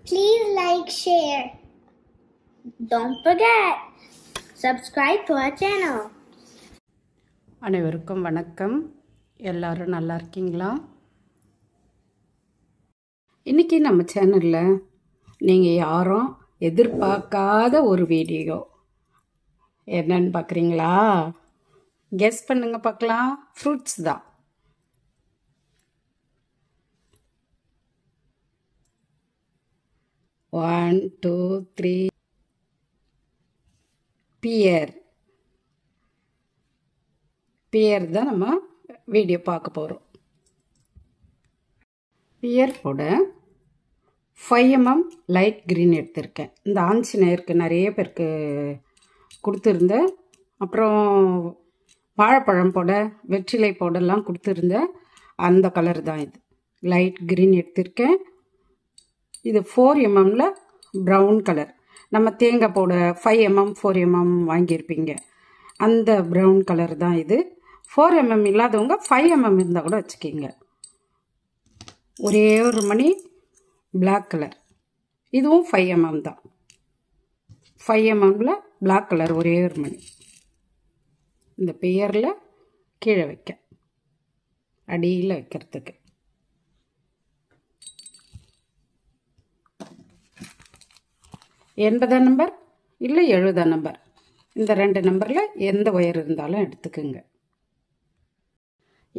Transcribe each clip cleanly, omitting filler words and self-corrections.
Please like, share. Don't forget, subscribe to our channel. அனைவருக்கும் வணக்கம். எல்லாரும் நல்லா இருக்கீங்களா? இன்னைக்கு நம்ம சேனலில் நீங்கள் யாரும் எதிர்பார்க்காத ஒரு வீடியோ என்னன்னு பார்க்குறீங்களா? கெஸ் பண்ணுங்க பார்க்கலாம். ஃப்ரூட்ஸ் தான். One two three. பியர் தான் நம்ம வீடியோ பார்க்க போகிறோம். பியர் போட 5 mm லைட் க்ரீன் எடுத்திருக்கேன். இந்த ஆஞ்சநேயருக்கு நிறைய பேருக்கு கொடுத்துருந்தேன். அப்புறம் வாழைப்பழம் போட, வெற்றிலை போடலாம் கொடுத்துருந்தேன். அந்த கலர் தான் இது. லைட் க்ரீன் எடுத்திருக்கேன். இது 4 mmல ப்ரௌன் கலர். நம்ம தேங்காய் போட 5 mm 4 mm வாங்கியிருப்பீங்க. அந்த ப்ரௌன் கலர் தான் இது. 4 mm இல்லாதவங்க 5 mm இருந்தால் கூட வச்சுக்கிங்க. ஒரே ஒரு மணி பிளாக் கலர். இதுவும் 5 mm தான். 5 mmல பிளாக் கலர் ஒரே ஒரு மணி. இந்த பியரில் கீழே வைக்க, அடியில் வைக்கிறதுக்கு. எண்பதாம் நம்பர் இல்லை 70ஆம் நம்பர், இந்த 2 நம்பரில் எந்த ஒயர் இருந்தாலும் எடுத்துக்குங்க.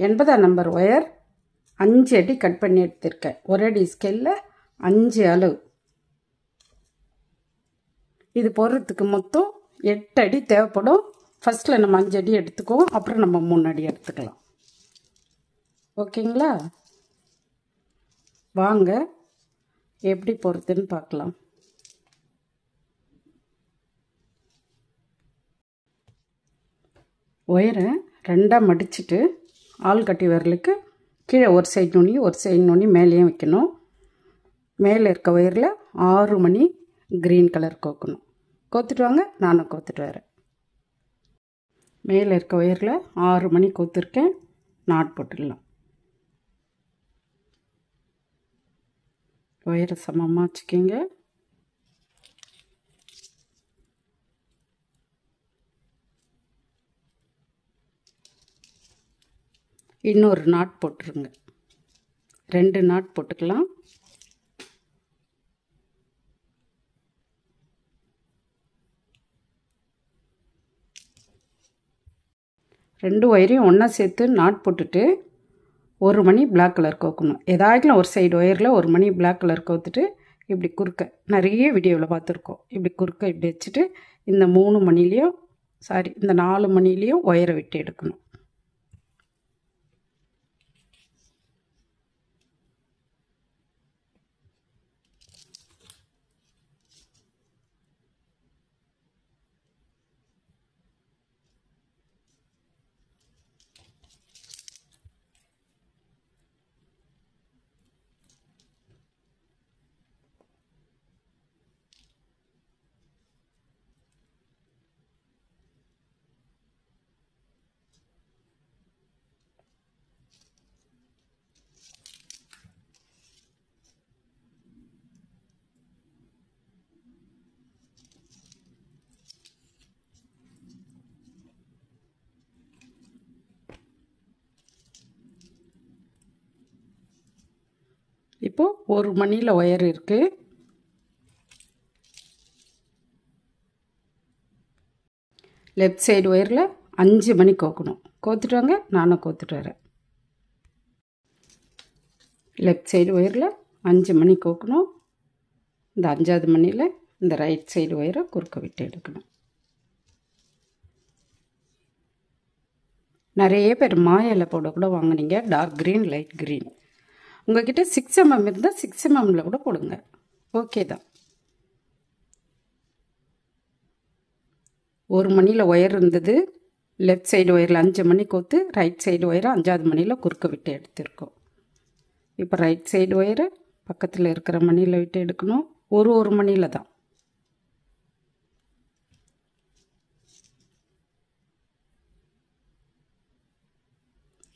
80ஆம் நம்பர் ஒயர் 5 அடி கட் பண்ணி எடுத்திருக்கேன். ஒரு அடி ஸ்கேலில் 5 அளவு. இது போடுறதுக்கு மொத்தம் 8 அடி தேவைப்படும். ஃபஸ்ட்டில் நம்ம 5 அடி எடுத்துக்குவோம், அப்புறம் நம்ம 3 அடி எடுத்துக்கலாம். ஓகேங்களா? வாங்க எப்படி போடுறதுன்னு பார்க்கலாம். ஒயரை 2ஆக மடிச்சுட்டு ஆள்கட்டி விரலுக்கு கீழே ஒரு சைடு நுனி ஒரு சைடு நுனி மேலேயும் வைக்கணும். மேலே இருக்க ஒயரில் 6 மணி க்ரீன் கலர் கோக்கணும். கோத்துட்டு வாங்க, நானும் கோத்துட்டு வரேன். மேலே இருக்க ஒயரில் 6 மணி கோத்துருக்கேன். நாட் போட்டுடலாம். ஒயரை சமமாக வச்சுக்கிங்க. இன்னொரு நாட் போட்டுருங்க. 2 நாட் போட்டுக்கலாம். ரெண்டு ஒயரையும் ஒன்றா சேர்த்து நாட் போட்டுட்டு ஒரு மணி பிளாக் கலர் கோக்கணும். ஏதாச்சும் ஒரு சைடு ஒயரில் ஒரு மணி பிளாக் கலர் கோத்துட்டு இப்படி குறுக்க, நிறைய வீடியோவில் பார்த்துருக்கோம். இப்படி குறுக்க இப்படி வச்சுட்டு இந்த 3 மணிலையும் இந்த 4 மணிலையும் ஒயரை விட்டு எடுக்கணும். இப்போது ஒரு மணியில் ஒயர் இருக்குது. லெஃப்ட் சைடு ஒயரில் 5 மணி கோக்கணும். கோத்துட்டு வாங்க, நானும் கோத்துட்டு வரேன். லெஃப்ட் சைடு ஒயரில் 5 மணி கோக்கணும். இந்த 5ஆவது மணியில் இந்த ரைட் சைடு ஒயரை குறுக்க விட்டு எடுக்கணும். நிறைய பேர் மாயில போட கூட வாங்கினீங்க. Dark green, light green. உங்கள்கிட்ட 6 mm இருந்தால் 6 mmல கூட போடுங்க. ஓகே தான். ஒரு மணியில் ஒயர் இருந்தது. லெஃப்ட் சைடு ஒயரில் 5 மணி கோத்து ரைட் சைடு ஒயரை 5ஆவது மணியில் குறுக்க விட்டு எடுத்திருக்கோம். இப்போ ரைட் சைடு ஒயரை பக்கத்தில் இருக்கிற மணியில் விட்டு எடுக்கணும். ஒரு மணியில் தான்.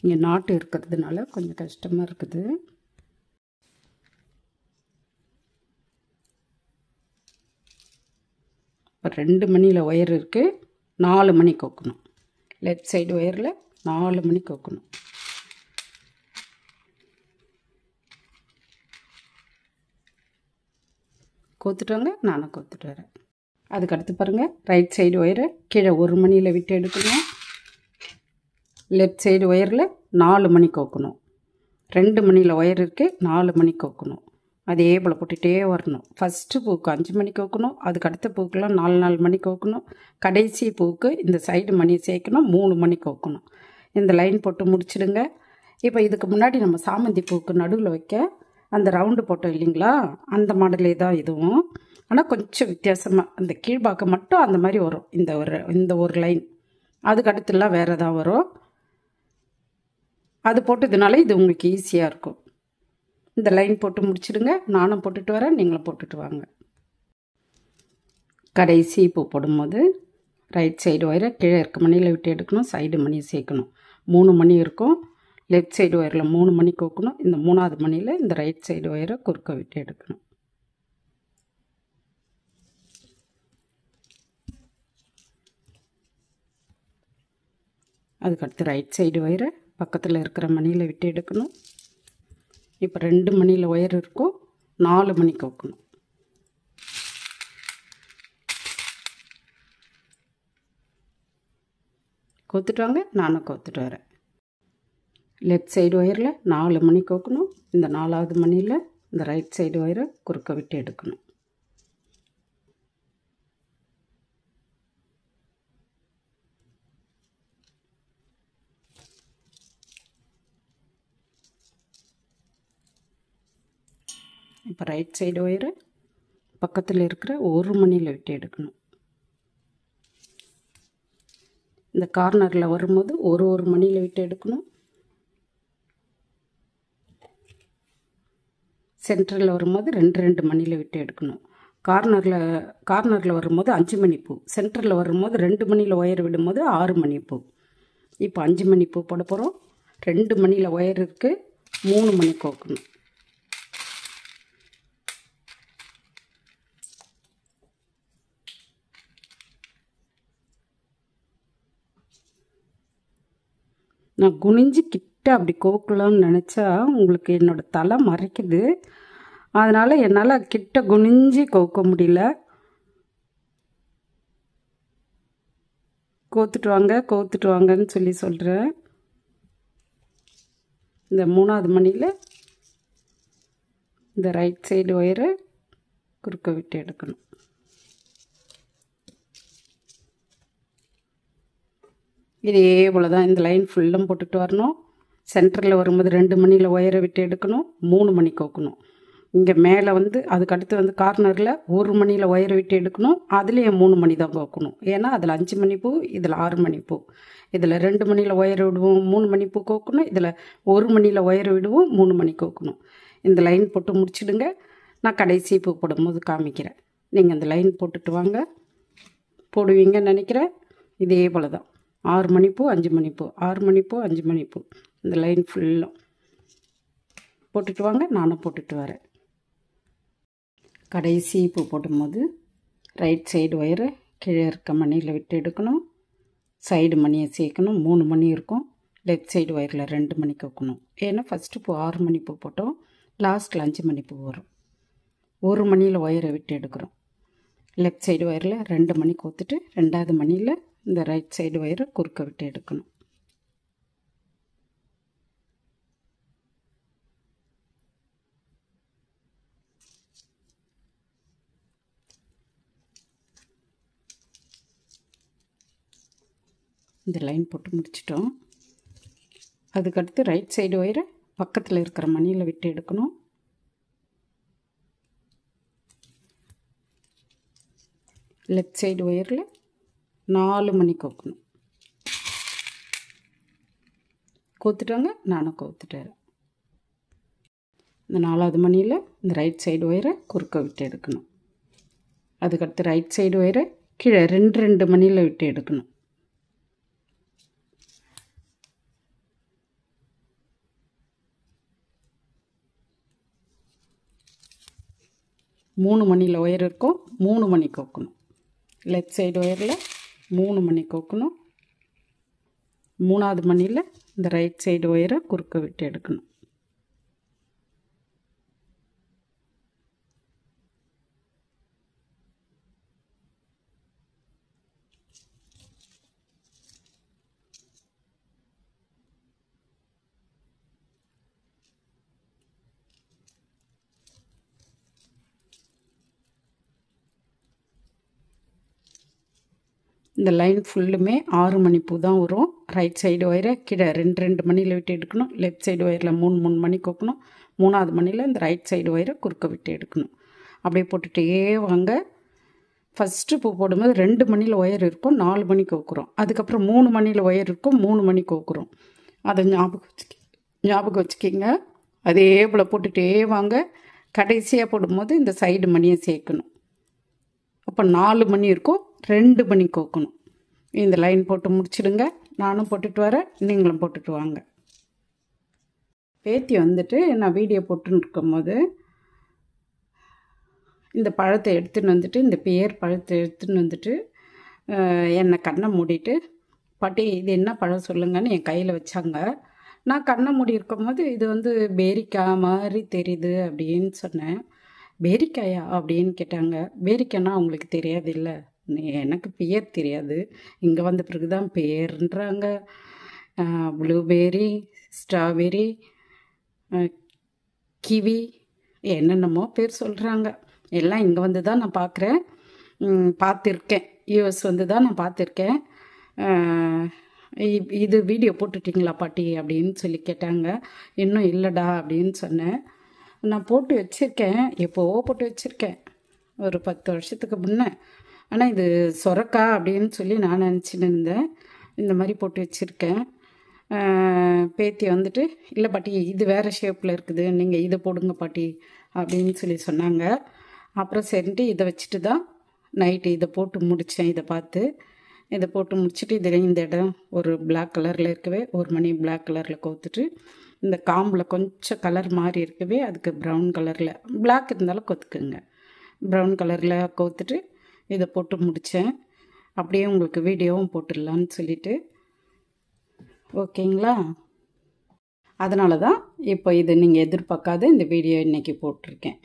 இங்கே நாட்டு இருக்கிறதுனால கொஞ்சம் கஷ்டமாக இருக்குது. இப்போ 2 மணியில் ஒயர் இருக்குது, 4 மணி கோக்கணும். லெஃப்ட் சைடு ஒயரில் 4 மணி கோக்கணும். கோத்துட்டாங்க, நானும் கோத்துட்டு வரேன். அதுக்கடுத்து பாருங்கள், ரைட் சைடு ஒயரை கீழே 1 மணியில் விட்டு எடுக்கணும். லெஃப்ட் சைடு ஒயரில் 4 மணி கோக்கணும். 2 மணியில் ஒயர் இருக்குது, 4 மணி கோக்கணும். அதே போல் போட்டுகிட்டே வரணும். ஃபஸ்ட்டு பூக்கு 5 மணி கோக்கணும், அதுக்கு அடுத்த பூக்கெலாம் 4 மணி கோக்கணும். கடைசி பூக்கு இந்த சைடு மணி சேர்க்கணும், 3 மணி கோக்கணும். இந்த லைன் போட்டு முடிச்சிடுங்க. இப்போ இதுக்கு முன்னாடி நம்ம சாமந்தி பூக்கு நடுவில் வைக்க அந்த ரவுண்டு போட்டோம் இல்லைங்களா, அந்த மாடலே தான் இதுவும். ஆனால் கொஞ்சம் வித்தியாசமாக அந்த கீழ்பாக்க மட்டும் அந்த மாதிரி வரும். இந்த ஒரு லைன், அதுக்கு அடுத்துலாம் வேறு தான் வரும். அது போட்டதுனால இது உங்களுக்கு ஈஸியாக இருக்கும். இந்த லைன் போட்டு முடிச்சிடுங்க. நானும் போட்டுட்டு வரேன், நீங்களும் போட்டுட்டு வாங்க. கடைசி பூ போடும்போது ரைட் சைடு ஒயரை கீழே இருக்க மணியில் விட்டு எடுக்கணும், சைடு மணி சேர்க்கணும். 3 மணி இருக்கும். லெஃப்ட் சைடு ஒயரில் 3 மணி கோக்கணும். இந்த 3ஆவது மணியில் இந்த ரைட் சைடு ஒயரை குறுக்க விட்டு எடுக்கணும். அதுக்கடுத்து ரைட் சைடு ஒயரை பக்கத்தில் இருக்கிற மணியில் விட்டு எடுக்கணும். இப்போ 2 மணியில் ஒயர் இருக்கும், 4 மணி கோக்கணும். கோத்துட்டு வாங்க, நானும் கோத்துட்டு வரேன். லெஃப்ட் சைடு ஒயரில் 4 மணி கோக்கணும். இந்த 4ஆவது மணியில் இந்த ரைட் சைடு ஒயரை குறுக்க விட்டு எடுக்கணும். இப்போ ரைட் சைடு ஒயரை பக்கத்தில் இருக்கிற 1 மணியில் விட்டு எடுக்கணும். இந்த கார்னரில் வரும்போது ஒரு மணியில் விட்டு எடுக்கணும். சென்டரில் வரும்போது 2 மணியில் விட்டு எடுக்கணும். கார்னரில் வரும்போது 5 மணி பூ, சென்டரில் வரும்போது 2 மணியில் ஒயர் விடும்போது 6 மணி பூ. இப்போ 5 மணி பூ போட போகிறோம். 2 மணியில் ஒயர் இருக்குது, 3 மணி கோக்கணும். நான் குனிஞ்சு கிட்ட அப்படி கோக்கலாம்னு நினச்சா உங்களுக்கு என்னோடய தலை மறைக்குது. அதனால் என்னால் கிட்ட குனிஞ்சு கோக்க முடியல. கோத்துட்டு வாங்கன்னு சொல்லி சொல்கிறேன். இந்த 3ஆவது மணியில் இந்த ரைட் சைடு ஒயரை குறுக்க விட்டு எடுக்கணும். இதே போல் தான் இந்த லைன் ஃபுல்லும் போட்டுட்டு வரணும். சென்டரில் வரும்போது 2 மணியில் ஒயரை விட்டு எடுக்கணும், 3 மணி கோக்கணும். இங்கே மேலே வந்து அதுக்கு அடுத்து வந்து கார்னரில் 1 மணியில் ஒயரை விட்டு எடுக்கணும், அதுலேயும் 3 மணி தான் கோக்கணும். ஏன்னா அதில் 5 மணி பூ, இதில் 6 மணி பூ. இதில் 2 மணியில் ஒயரை விடுவோம், 3 மணி பூ கோக்கணும். இதில் 1 மணியில் ஒயரை விடுவோம், 3 மணி கோக்கணும். இந்த லைன் போட்டு முடிச்சிடுங்க. நான் கடைசி பூ போடும்போது காமிக்கிறேன். நீங்கள் அந்த லைன் போட்டுட்டு வாங்க, போடுவீங்கன்னு நினைக்கிறேன். இதே போல் தான் 6 மணி பூ, 5 மணி பூ, 6 மணி பூ, 5 மணி பூ. இந்த லைன் ஃபுல்லும் போட்டுட்டு வாங்க, நானும் போட்டுட்டு வரேன். கடைசி பூ போடும்போது ரைட் சைடு ஒயரை கீழே இருக்க மணியில் விட்டு எடுக்கணும், சைடு மணியை சேர்க்கணும். 3 மணி இருக்கும். லெஃப்ட் சைடு ஒயரில் 2 மணி கோக்கணும். ஏன்னா ஃபஸ்ட்டு பூ 6 மணி பூ போட்டோம், லாஸ்ட்டில் 5 மணி பூ வரும். 1 மணியில் ஒயரை விட்டு எடுக்கிறோம். லெஃப்ட் சைடு ஒயரில் 2 மணி கோத்துட்டு 2ஆவது மணியில் இந்த ரைட் சைடு ஒயரை குறுக்க விட்டு எடுக்கணும். இந்த லைன் போட்டு முடிச்சிட்டோம். அதுக்கடுத்து ரைட் சைடு ஒயரை பக்கத்தில் இருக்கிற மணியில் விட்டு எடுக்கணும். லெஃப்ட் சைடு ஒயரில் 4 மணி கோக்கணும். கோத்துட்டாங்க, நானும் கோத்துட்டேன். இந்த 4ஆவது மணியில் இந்த ரைட் சைடு ஒயரை குறுக்க விட்டு எடுக்கணும். அதுக்கடுத்து ரைட் சைடு ஒயரை கீழே 2 மணியில் விட்டு எடுக்கணும். மூணு மணியில் ஒயர் இருக்கும், 3 மணி கோக்கணும். லெஃப்ட் சைடு ஒயரில் 3 மணி கோக்கணும். 3வது மணியில் இந்த ரைட் சைடு ஒயரை குறுக்க விட்டு எடுக்கணும். இந்த லைன் ஃபுல்லுமே 6 மணி பூ தான் வரும். ரைட் சைடு ஒயரை கீழே 2 மணியில் விட்டு எடுக்கணும். லெஃப்ட் சைடு ஒயரில் 3 மணி கோக்கணும். 3வது மணியில் இந்த ரைட் சைடு ஒயரை குறுக்க விட்டு எடுக்கணும். அப்படியே போட்டுகிட்டே வாங்க. ஃபஸ்ட்டு பூ போடும்போது 2 மணியில் ஒயர் இருக்கும், 4 மணி கோக்குறோம். அதுக்கப்புறம் 3 மணியில் ஒயர் இருக்கும், 3 மணி கோக்குறோம். அதை ஞாபகம் வச்சுக்கிங்க. அதே போல் போட்டுகிட்டே வாங்க. கடைசியாக போடும்போது இந்த சைடு மணியை சேர்க்கணும். அப்போ 4 மணி இருக்கும், 2 மணி கோக்கணும். இந்த லைன் போட்டு முடிச்சிடுங்க. நானும் போட்டுட்டு வரேன், நீங்களும் போட்டுட்டு வாங்க. பேத்தி வந்துட்டு நான் வீடியோ போட்டுன்னு இருக்கும்போது இந்த பழத்தை எடுத்துன்னு வந்துட்டு, இந்த பேர் பழத்தை எடுத்துன்னு வந்துட்டு என்னை கண்ணை மூடிட்டு, பாட்டி இது என்ன பழம் சொல்லுங்கன்னு என் கையில் வச்சாங்க. நான் கண்ணை மூடி இருக்கும்போது இது வந்து பேரிக்காய் மாதிரி தெரியுது அப்படின்னு சொன்னேன். பேரிக்காயா அப்படின்னு கேட்டாங்க. பேரிக்காய்னா அவங்களுக்கு தெரியாது இல்லை, எனக்கு பேர் தெரியாது. இங்கே வந்த பிறகு தான் பேருன்றாங்க. ப்ளூபெர்ரி, ஸ்ட்ராபெர்ரி, கிவி, என்னென்னமோ பேர் சொல்கிறாங்க. எல்லாம் இங்கே வந்து தான் நான் பார்த்துருக்கேன். யூஎஸ் வந்து தான் நான் பார்த்துருக்கேன். இது வீடியோ போட்டுட்டிங்களா பாட்டி அப்படின்னு சொல்லி கேட்டாங்க. இன்னும் இல்லைடா அப்படின்னு சொன்னேன். நான் போட்டு வச்சுருக்கேன், எப்போவோ போட்டு வச்சுருக்கேன், ஒரு 10 வருஷத்துக்கு முன்னே. ஆனால் இது சொரக்கா அப்படின்னு சொல்லி நான் நினச்சின்னு இருந்தேன். இந்த மாதிரி போட்டு வச்சுருக்கேன். பேத்தி வந்துட்டு இல்லை பாட்டி இது வேறு ஷேப்பில் இருக்குது, நீங்கள் இதை போடுங்க பாட்டி அப்படின்னு சொல்லி சொன்னாங்க. அப்புறம் சரின்ட்டு இதை வச்சுட்டு தான் நைட்டு இதை போட்டு முடித்தேன். இதை போட்டு முடிச்சுட்டு இதில் இந்த இடம் ஒரு பிளாக் கலரில் இருக்கவே 1 மணி பிளாக் கலரில் கோத்துட்டு, இந்த காம்பில் கொஞ்சம் கலர் மாதிரி இருக்கவே அதுக்கு ப்ரௌன் கலரில், பிளாக் இருந்தாலும் கொத்துக்குங்க, ப்ரௌன் கலரில் கோத்துட்டு இதை போட்டு முடித்தேன். அப்படியே உங்களுக்கு வீடியோவும் போட்டுடலான்னு சொல்லிவிட்டு. ஓகேங்களா? அதனால தான் இப்போ இது நீங்கள் எதிர்பார்க்காத இந்த வீடியோ இன்றைக்கி போட்டிருக்கேன்.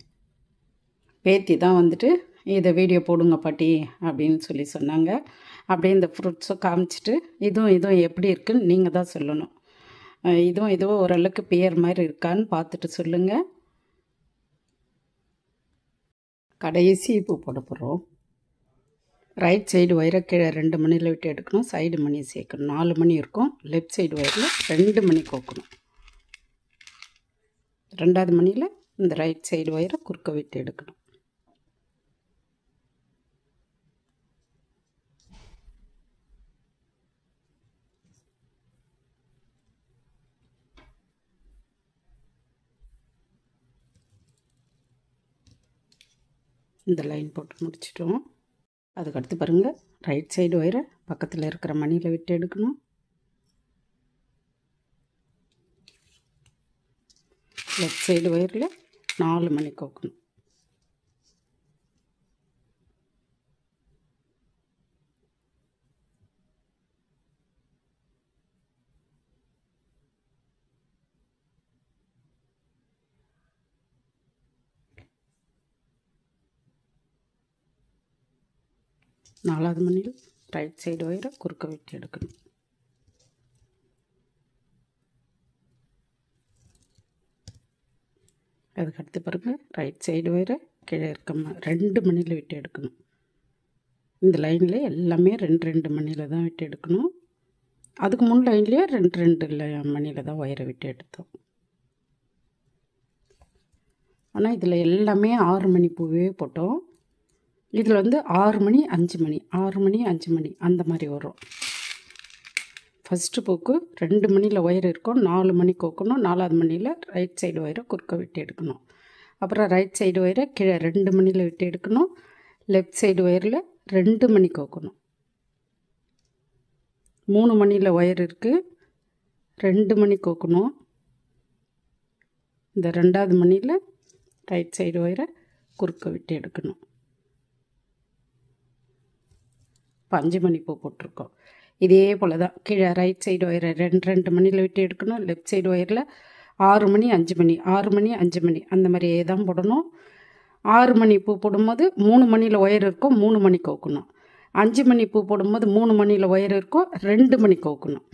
பேத்தி தான் வந்துட்டு இதை வீடியோ போடுங்க பாட்டி அப்படின்னு சொல்லி சொன்னாங்க. அப்படியே இந்த ஃப்ரூட்ஸும் காமிச்சிட்டு இதுவும் எப்படி இருக்குன்னு நீங்கள் தான் சொல்லணும். இதுவும் ஓரளவுக்கு பேர் மாதிரி இருக்கான்னு பார்த்துட்டு சொல்லுங்கள். கடைசி பூ போட போகிறோம். ரைட் சைடு ஒயரை கீழே 2 மணியில் விட்டு எடுக்கணும். சைடு மணி சேர்க்கணும். 4 மணி இருக்கும். லெஃப்ட் சைடு ஒயரில் 2 மணி கோக்கணும். 2வது மணியில் இந்த ரைட் சைடு ஒயரை குறுக்க விட்டு எடுக்கணும். இந்த லைன் போட்டு முடிச்சிட்டோம். அதுக்கடுத்து பாருங்கள், ரைட் சைடு ஒயரை பக்கத்தில் இருக்கிற மணியில் விட்டு எடுக்கணும். லெஃப்ட் சைடு ஒயரில் 4 மணி கோக்கணும். நாலாவது மணியில் ரைட் சைடு ஒயரை குறுக்க விட்டு எடுக்கணும். அதுக்கடுத்து பாருங்கள், ரைட் சைடு ஒயரை கீழே இருக்க 2 மணியில் விட்டு எடுக்கணும். இந்த லைனில் எல்லாமே 2 மணியில் தான் விட்டு எடுக்கணும். அதுக்கு முன் லைன்லேயே 2 மணியில் தான் ஒயரை விட்டு எடுத்தோம். ஆனால் இதில் எல்லாமே 6 மணி பூவே போட்டோம். இதில் வந்து 6 மணி 5 மணி 6 மணி 5 மணி அந்த மாதிரி வரும். ஃபஸ்ட்டு பூக்கு 2 மணியில் ஒயர் இருக்கும், 4 மணி கோக்கணும். 4வது மணியில் ரைட் சைடு ஒயரை குறுக்க விட்டு எடுக்கணும். அப்புறம் ரைட் சைடு ஒயரை கீழே 2 மணியில் விட்டு எடுக்கணும். லெஃப்ட் சைடு ஒயரில் 2 மணி கோக்கணும். 3 மணியில் ஒயர் இருக்குது, 2 மணி கோக்கணும். இந்த 2வது மணியில் ரைட் சைடு ஒயரை குறுக்க விட்டு எடுக்கணும். இப்போ 5 மணி பூ போட்டிருக்கோம். இதே போல் தான் கீழே ரைட் சைடு ஒயரை 2 மணியில் விட்டு எடுக்கணும். லெஃப்ட் சைடு ஒயரில் 6 மணி 5 மணி 6 மணி 5 மணி அந்த மாதிரியே தான் போடணும். 6 மணி பூ போடும்போது 3 மணியில் ஒயர் இருக்கும், 3 மணி கோக்கணும். 5 மணி பூ போடும்போது 3 மணியில் ஒயர் இருக்கும், 2 மணி கோக்கணும்.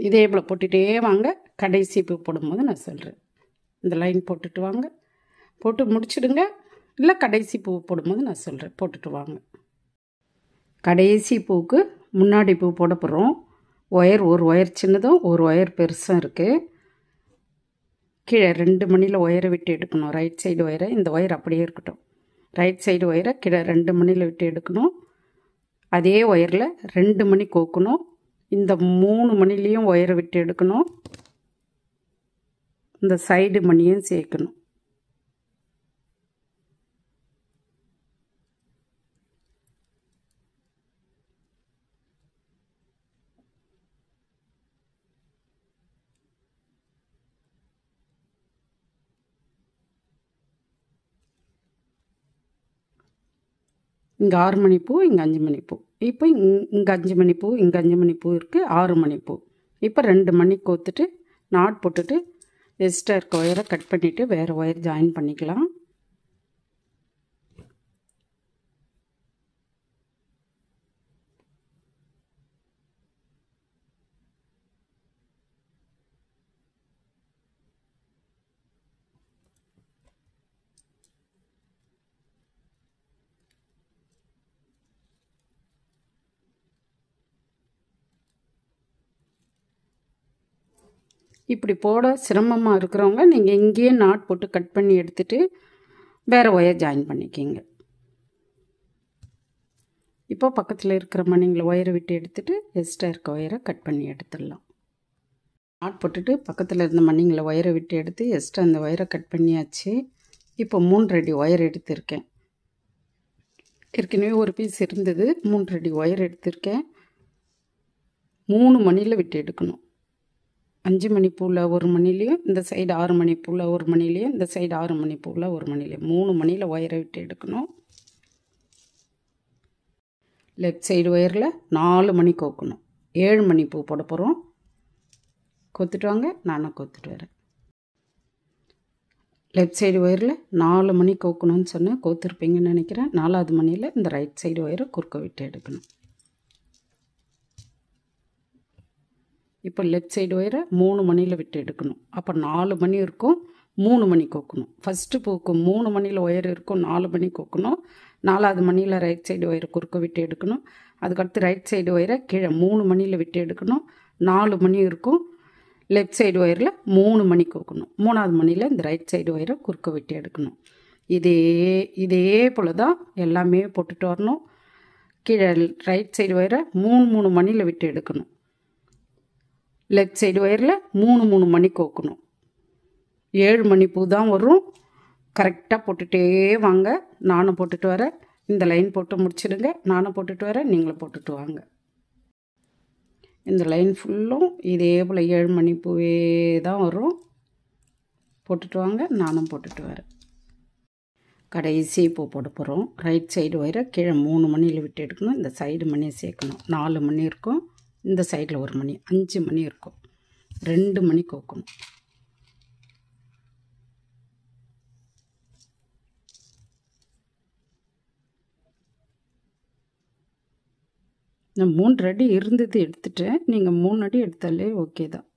இதே போல் போட்டுகிட்டே வாங்க. கடைசி பூ போடும்போது நான் சொல்கிறேன். இந்த லைன் போட்டுட்டு வாங்க, போட்டு முடிச்சிடுங்க. இல்லை கடைசி பூ போடும்போது நான் சொல்கிறேன், போட்டுட்டு வாங்க. கடைசி பூவுக்கு முன்னாடி பூ போட போகிறோம். ஒரு ஒயர் சின்னதும் ஒரு ஒயர் பெருசும் இருக்குது. கீழே 2 மணியில் ஒயரை விட்டு எடுக்கணும். ரைட் சைடு ஒயரை, இந்த ஒயர் அப்படியே இருக்கட்டும். ரைட் சைடு ஒயரை கீழே 2 மணியில் விட்டு எடுக்கணும். அதே ஒயரில் 2 மணி கோக்கணும். இந்த 3 மணிலையும் ஒயரை விட்டு எடுக்கணும். இந்த சைடு மணியும் சேர்க்கணும். இங்கே 6 மணி பூ, இங்கே 5 மணி பூ. இப்போ இங்கே 5 மணி பூ, இங்கே 5 மணி பூ இருக்குது. 6 மணி பூ. இப்போ 2 மணி கோத்துட்டு நாட் போட்டுட்டு எக்ஸ்ட்ரா இருக்க ஒயரை கட் பண்ணிவிட்டு வேறு ஒயர் ஜாயின் பண்ணிக்கலாம். இப்படி போட சிரமமாக இருக்கிறவங்க நீங்கள் இங்கேயே நாட் போட்டு கட் பண்ணி எடுத்துகிட்டு வேறு ஒயர் ஜாயின் பண்ணிக்கிங்க. இப்போ பக்கத்தில் இருக்கிற மணிங்களை ஒயரை விட்டு எடுத்துகிட்டு எக்ஸ்ட்ரா இருக்க ஒயரை கட் பண்ணி எடுத்துடலாம். நாட் போட்டுட்டு பக்கத்தில் இருந்த மணிங்களை ஒயரை விட்டு எடுத்து எக்ஸ்ட்ரா அந்த ஒயரை கட் பண்ணியாச்சு. இப்போ 3 அடி ஒயர் எடுத்திருக்கேன். ஏற்கனவே ஒரு பீஸ் இருந்தது, 3 அடி ஒயர் எடுத்திருக்கேன். 3 மணியில் விட்டு எடுக்கணும். 5 மணி பூவில் 1 மணிலையும், இந்த சைடு 6 மணி பூவில் 1 மணிலையும், இந்த சைடு 6 மணி பூவில் 1 மணிலையும் 3 மணியில் ஒயரை விட்டு எடுக்கணும். லெஃப்ட் சைடு ஒயரில் 4 மணி கோக்கணும். 7 மணி பூ போட போகிறோம். கோத்துட்டு வாங்க, நானும் கோத்துட்டு வரேன். லெஃப்ட் சைடு ஒயரில் 4 மணி கோக்கணும்னு சொன்னேன், கோத்துருப்பீங்கன்னு நினைக்கிறேன். 4வது மணியில் இந்த ரைட் சைடு ஒயரை குறுக்க விட்டு எடுக்கணும். இப்போ லெஃப்ட் சைடு ஒயரை 3 மணியில் விட்டு எடுக்கணும். அப்போ 4 மணி இருக்கும், 3 மணி கோக்கணும். ஃபஸ்ட்டு பூக்கு 3 மணியில் ஒயர் இருக்கும், 4 மணி கோக்கணும். 4வது மணியில் ரைட் சைடு ஒயரை குறுக்க விட்டு எடுக்கணும். அதுக்கடுத்து ரைட் சைடு ஒயரை கீழே 3 மணியில் விட்டு எடுக்கணும். 4 மணி இருக்கும். லெஃப்ட் சைடு ஒயரில் 3 மணி கோக்கணும். 3வது மணியில் இந்த ரைட் சைடு ஒயரை குறுக்க விட்டு எடுக்கணும். இதே போல் தான் எல்லாமே போட்டுட்டு வரணும். கீழே ரைட் சைடு ஒயரை 3 மணியில் விட்டு எடுக்கணும். லெஃப்ட் சைடு ஒயரில் 3 மணி கோக்கணும். 7 மணி பூ தான் வரும். கரெக்டாக போட்டுகிட்டே வாங்க. நானும் போட்டுட்டு வரேன். இந்த லைன் போட்டு முடிச்சிடுங்க. நானும் போட்டுட்டு வரேன், நீங்களும் போட்டுட்டு வாங்க. இந்த லைன் ஃபுல்லும் இதே போல் 7 மணி பூவே தான் வரும். போட்டுட்டு வாங்க, நானும் போட்டுட்டு வரேன். கடைசி பூ போட போகிறோம். ரைட் சைடு ஒயரை கீழே 3 மணியில் விட்டு எடுக்கணும். இந்த சைடு மணியை சேர்க்கணும். 4 மணி இருக்கும். இந்த சைடில் 1 மணி, 5 மணி இருக்கும். 2 மணி கோக்கணும். நான் 3 அடி இருந்தது எடுத்துட்டேன். நீங்கள் 3 அடி எடுத்தாலே ஓகே தான்.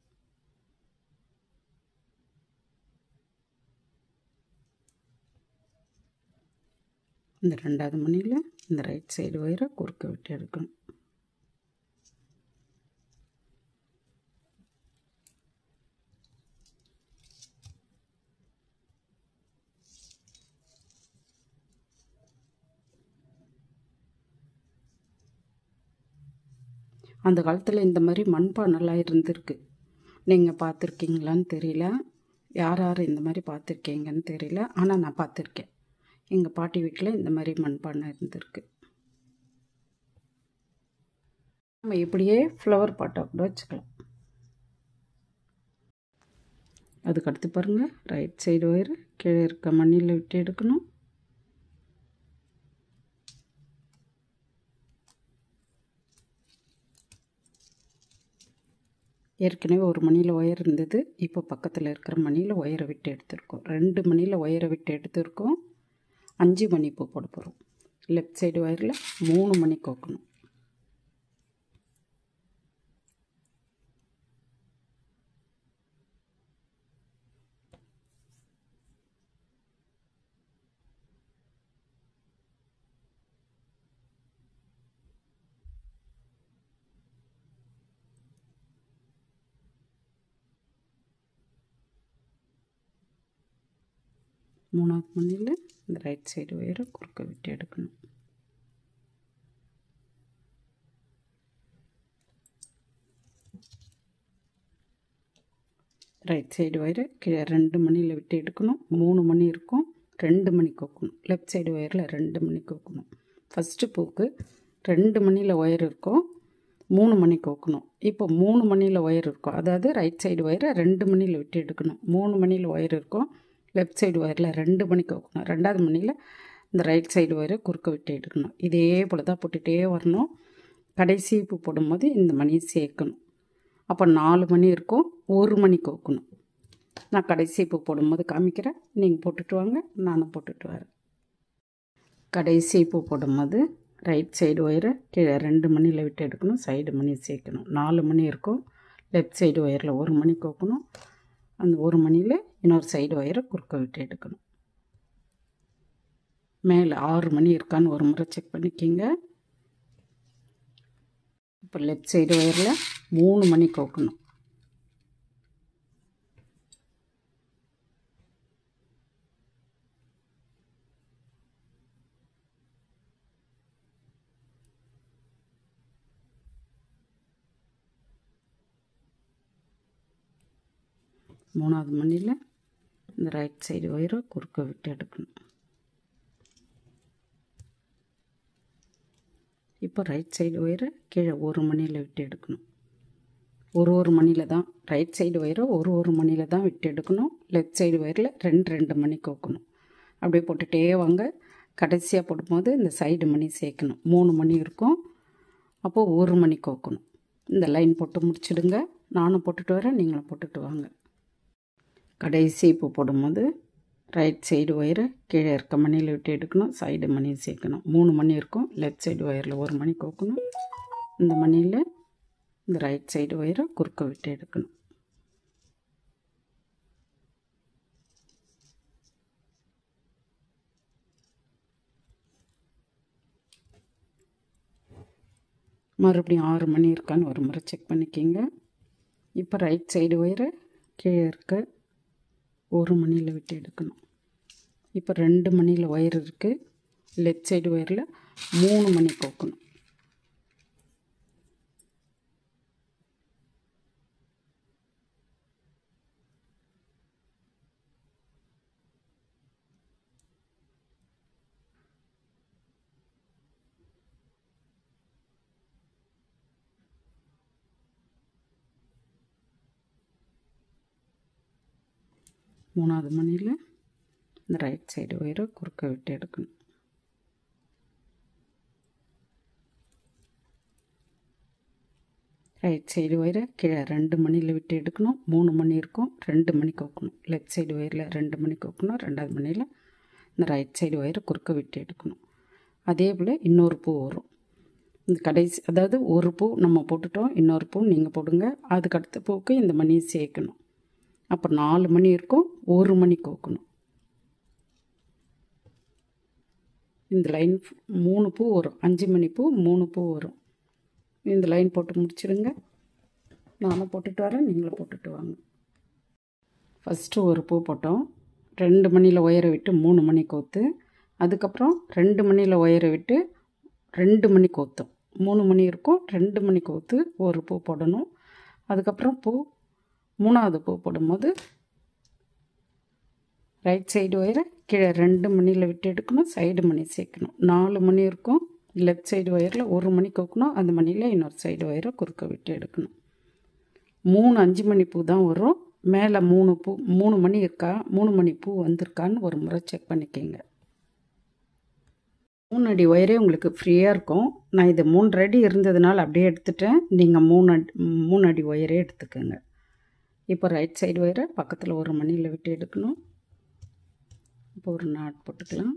இந்த 2வது மணியில் இந்த ரைட் சைடு ஒயரை குறுக்க விட்டு எடுக்கணும். அந்த காலத்தில் இந்த மாதிரி மண்பானைலாம் இருந்திருக்கு. நீங்கள் பார்த்துருக்கீங்களான்னு தெரியல. யார் யார் இந்த மாதிரி பார்த்துருக்கீங்கன்னு தெரியல. ஆனால் நான் பார்த்துருக்கேன். எங்கள் பாட்டி வீட்டில் இந்த மாதிரி மண்பானை இருந்திருக்கு. நம்ம இப்படியே ஃப்ளவர் பாட்டை கூட வச்சுக்கலாம். அதுக்கடுத்து பாருங்கள், ரைட் சைடு ஒயர் கீழே இருக்க மண்ணில் விட்டு எடுக்கணும். ஏற்கனவே ஒரு மணியில் ஒயர் இருந்தது. இப்போ பக்கத்தில் இருக்கிற மணியில் ஒயரை விட்டு எடுத்துருக்கோம். 2 மணியில் ஒயரை விட்டு எடுத்துருக்கோம். 5 மணி பூ போட போகிறோம். லெஃப்ட் சைடு ஒயரில் 3 மணி கோக்கணும். மூணாவது மணியில் இந்த ரைட் சைடு ஒயரை குறுக்க விட்டு எடுக்கணும். ரைட் சைடு ஒயரை கீழே 2 மணியில் விட்டு எடுக்கணும். 3 மணி இருக்கும், 2 மணி கோக்கணும். லெஃப்ட் சைடு ஒயரில் 2 மணி கோக்கணும். ஃபஸ்ட்டு பூக்கு 2 மணியில் ஒயர் இருக்கும், 3 மணி கோக்கணும். இப்போ 3 மணியில் ஒயர் இருக்கும், அதாவது ரைட் சைடு ஒயரை 2 மணியில் விட்டு எடுக்கணும். 3 மணியில் ஒயர் இருக்கும், லெஃப்ட் சைடு ஒயரில் 2 மணி கோக்கணும். 2வது மணியில் இந்த ரைட் சைடு ஒயரை குறுக்க விட்டு எடுக்கணும். இதே போல் தான் போட்டுகிட்டே வரணும். கடைசி பூ போடும்போது இந்த மணியை சேர்க்கணும். அப்போ 4 மணி இருக்கும், 1 மணி கோக்கணும். நான் கடைசி பூ போடும்போது காமிக்கிறேன், நீங்கள் போட்டுட்டு வாங்க, நானும் போட்டுட்டு வரேன். கடைசி பூ போடும்போது ரைட் சைடு ஒயரை கீழே 2 மணியில் விட்டு எடுக்கணும், சைடு மணி சேர்க்கணும். 4 மணி இருக்கும், லெஃப்ட் சைடு ஒயரில் 1 மணி கோக்கணும். அந்த 1 மணியில் இன்னொரு சைடு ஒயரை குறுக்க விட்டு எடுக்கணும். மேலே 6 மணி இருக்கான்னு ஒரு முறை செக் பண்ணிக்கிங்க. இப்போ லெஃப்ட் சைடு ஒயரில் 3 மணி கோக்கணும். மூணாவது மணியில் இந்த ரைட் சைடு ஒயரை குறுக்க விட்டு எடுக்கணும். இப்போ ரைட் சைடு ஒயரை கீழே 1 மணியில் விட்டு எடுக்கணும். ஒரு மணியில் தான் ரைட் சைடு ஒயரை ஒரு மணியில் தான் விட்டு எடுக்கணும். லெஃப்ட் சைடு ஒயரில் 2 மணி கோக்கணும். அப்படியே போட்டுகிட்டே வாங்க. கடைசியாக போடும்போது இந்த சைடு மணி சேர்க்கணும். 3 மணி இருக்கும், அப்போது 1 மணி கோக்கணும். இந்த லைன் போட்டு முடிச்சிடுங்க. நானும் போட்டுட்டு வரேன், நீங்களும் போட்டுட்டு வாங்க. கடைசி பூ போடும்போது ரைட் சைடு ஒயரை கீழே இருக்க மணியில் விட்டு எடுக்கணும், சைடு மணியை சேர்க்கணும். 3 மணி இருக்கும், லெஃப்ட் சைடு ஒயரில் 1 மணி கோக்கணும். இந்த மணியில் இந்த ரைட் சைடு ஒயரை குறுக்க விட்டு எடுக்கணும். மறுபடியும் 6 மணி இருக்கான்னு ஒரு முறை செக் பண்ணிக்கிங்க. இப்போ ரைட் சைடு ஒயரை கீழே இருக்க 1 மணியில் விட்டு எடுக்கணும். இப்போ 2 மணியில் ஒயர் இருக்குது, லெஃப்ட் சைடு ஒயரில் 3 மணி கோக்கணும். மூணாவது மணியில் இந்த ரைட் சைடு ஒயரை குறுக்க விட்டு எடுக்கணும். ரைட் சைடு ஒயரை கீழே 2 மணியில் விட்டு எடுக்கணும். 3 மணி இருக்கும், 2 மணி கோக்கணும். லெஃப்ட் சைடு ஒயரில் 2 மணி கோக்கணும். 2வது மணியில் இந்த ரைட் சைடு ஒயரை குறுக்க விட்டு எடுக்கணும். அதே போல் இன்னொரு பூ வரும். இந்த கடைசி, அதாவது ஒரு பூ நம்ம போட்டுட்டோம், இன்னொரு பூ நீங்கள் போடுங்க. அதுக்கு அடுத்த பூவுக்கு இந்த மணியை சேர்க்கணும். அப்போ 4 மணி இருக்கும், 1 மணி கோக்கணும். இந்த லைன் 3 பூ வரும், 5 மணி பூ 3 பூ வரும். இந்த லைன் போட்டு முடிச்சிடுங்க. நானும் போட்டுட்டு வரேன், நீங்களும் போட்டுட்டு வாங்க. ஃபஸ்ட்டு ஒரு பூ போட்டோம், 2 மணியில் ஒயரை விட்டு 3 மணி கோத்து. அதுக்கப்புறம் 2 மணியில் ஒயரை விட்டு 2 மணி கோத்தோம். 3 மணி இருக்கும், 2 மணி கோத்து ஒரு பூ போடணும். அதுக்கப்புறம் 3வது பூ போடும்போது ரைட் சைடு ஒயரை கீழே 2 மணியில் விட்டு எடுக்கணும், சைடு மணி சேர்க்கணும். 4 மணி இருக்கும், லெஃப்ட் சைடு ஒயரில் 1 மணி கோக்கணும். அந்த மணியில் இன்னொரு சைடு ஒயரை குறுக்க விட்டு எடுக்கணும். 3 5 மணி பூ தான் வரும். மேலே 3 மணி இருக்கா, 3 மணி பூ வந்திருக்கான்னு ஒரு முறை செக் பண்ணிக்கோங்க. 3 அடி ஒயரே உங்களுக்கு ஃப்ரீயாக இருக்கும். நான் இது 3 அடி இருந்ததுனால அப்படியே எடுத்துட்டேன். நீங்கள் 3 அடி ஒயரே எடுத்துக்கோங்க. இப்போ ரைட் சைடு ஒயரை பக்கத்தில் ஒரு மணியில் விட்டு எடுக்கணும். இப்போ ஒரு நாட் போட்டுக்கலாம்.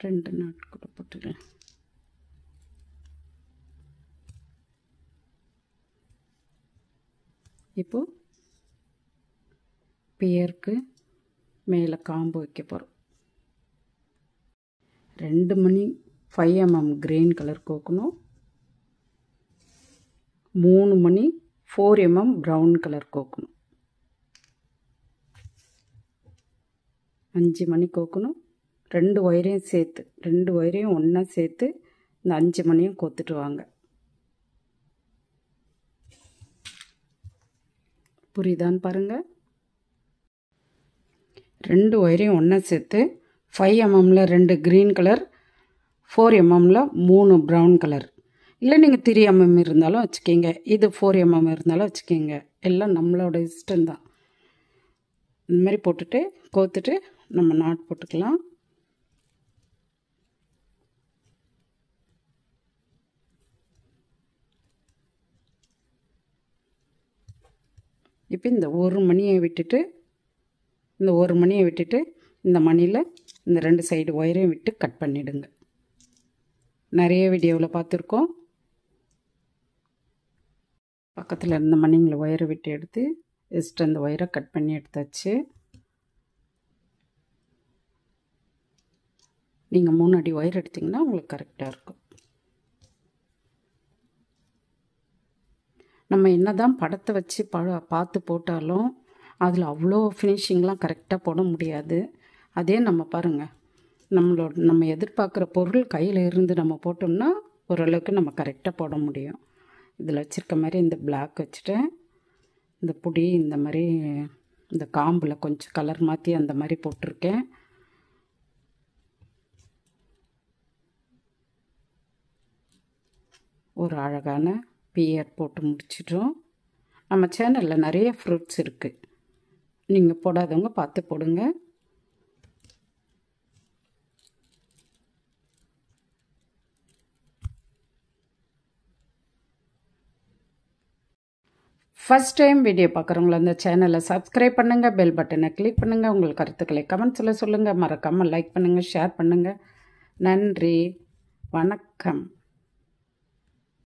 2 நாட் கூட போட்டுக்கலாம். இப்போது பியருக்கு மேலே காம்பு வைக்க போகிறோம். 2 மணி 5 mm கிரீன் கலர் கோக்கணும். 3 மணி 4 mm ப்ரௌன் கலர் கோக்கணும். 5 மணி கோக்கணும். 2 ஒயரையும் சேர்த்து 2 ஒயரையும் ஒன்றா சேர்த்து இந்த 5 மணியும் கோத்துட்டு வாங்க. புரியுதான்னு பாருங்கள். 2 ஒயரையும் ஒன்றா சேர்த்து 5 mmல 2 க்ரீன் கலர், 4 mmல 3 ப்ரௌன் கலர். இல்லை நீங்கள் 3 mm இருந்தாலும் வச்சுக்கிங்க, இது 4 mm இருந்தாலும் வச்சுக்கிங்க. எல்லாம் நம்மளோட இஷ்டம்தான். இந்த மாதிரி போட்டுட்டு கோத்துட்டு நம்ம நாட் போட்டுக்கலாம். இப்போ இந்த ஒரு மணியை விட்டுட்டு இந்த மணியில் இந்த 2 சைடு ஒயரையும் விட்டு கட் பண்ணிவிடுங்க. நிறைய வீடியோவில் பார்த்துருக்கோம். பக்கத்தில் இருந்த மணிங்களை ஒயரை விட்டு எடுத்து ஜஸ்ட் அந்த ஒயரை கட் பண்ணி எடுத்தாச்சு. நீங்கள் 3 அடி ஒயர் எடுத்திங்கன்னா உங்களுக்கு கரெக்டாக இருக்கும். நம்ம என்ன தான் படத்தை வச்சு பார்த்து போட்டாலும் அதில் அவ்வளோ ஃபினிஷிங்லாம் கரெக்டாக போட முடியாது. அதே நம்ம பாருங்கள், நம்ம எதிர்பார்க்குற பொருள் கையில் இருந்து நம்ம போட்டோம்னா ஓரளவுக்கு நம்ம கரெக்டாக போட முடியும். இதில் வச்சுருக்க மாதிரி இந்த பிளாக் வச்சுட்டேன். இந்த புடி இந்த மாதிரி இந்த காம்பில் கொஞ்சம் கலர் மாற்றி அந்த மாதிரி போட்டிருக்கேன். ஒரு அழகான பியர் போட்டு முடிச்சிட்டோம். நம்ம சேனலில் நிறைய ஃப்ரூட்ஸ் இருக்குது. நீங்கள் போடாதவங்க பார்த்து போடுங்க. ஃபஸ்ட் டைம் வீடியோ பார்க்குறவங்கள அந்த சேனலை சப்ஸ்கிரைப் பண்ணுங்கள், பெல் பட்டனை கிளிக் பண்ணுங்கள். உங்கள் கருத்துக்களை கமெண்ட்ஸில் சொல்லுங்கள். மறக்காமல் லைக் பண்ணுங்கள், ஷேர் பண்ணுங்கள். நன்றி, வணக்கம்.